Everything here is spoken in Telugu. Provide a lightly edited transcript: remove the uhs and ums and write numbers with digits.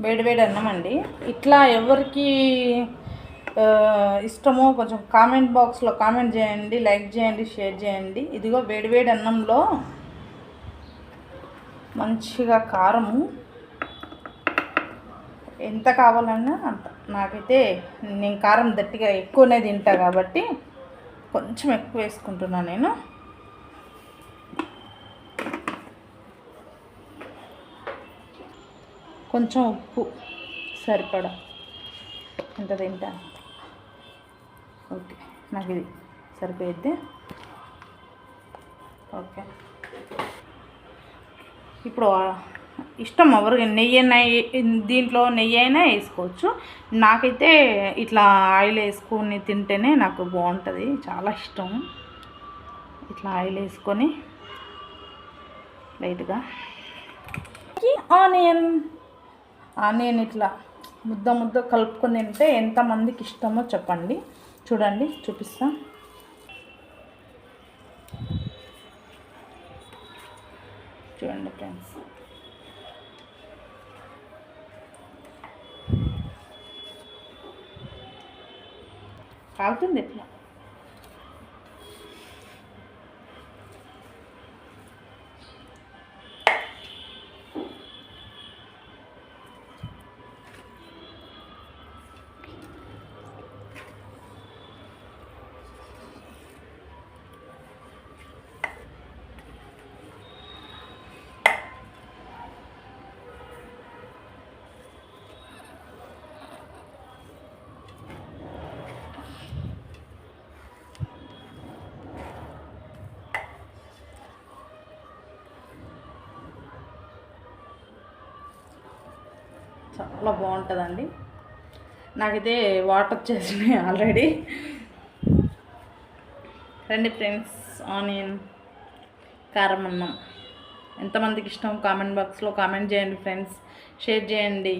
వేడివేడి అన్నం అండి. ఇట్లా ఎవరికి ఇష్టమో కొంచెం కామెంట్ బాక్స్లో కామెంట్ చేయండి, లైక్ చేయండి, షేర్ చేయండి. ఇదిగో వేడివేడి అన్నంలో మంచిగా కారము ఎంత కావాలన్నా అంత. నాకైతే నేను కారం గట్టిగా ఎక్కువనే తింటా కాబట్టి కొంచెం ఎక్కువ వేసుకుంటున్నాను నేను. కొంచెం ఉప్పు సరిపడా ఎంత తింటాను. ఓకే, నాకు ఇది సరిపోయిద్ది. ఓకే, ఇప్పుడు ఇష్టం ఎవరికి నెయ్యి దీంట్లో నెయ్యి అయినా వేసుకోవచ్చు. నాకైతే ఇట్లా ఆయిల్ వేసుకొని తింటేనే నాకు బాగుంటుంది, చాలా ఇష్టం. ఇట్లా ఆయిల్ వేసుకొని లైట్గా ఆనియన్ ఇట్లా ముద్ద కలుపుకొని తింటే ఎంతమందికి ఇష్టమో చెప్పండి. చూడండి, చూపిస్తా. చూడండి ఫ్రెండ్స్, కాలుతుంది ఇట్లా. చాలా బాగుంటుందండి. నాకైతే వాటర్ వచ్చేసినాయి ఆల్రెడీ. రండి ఫ్రెండ్స్, ఆనియన్ కారం అన్నం ఎంతమందికి ఇష్టం కామెంట్ బాక్స్లో కామెంట్ చేయండి ఫ్రెండ్స్, షేర్ చేయండి.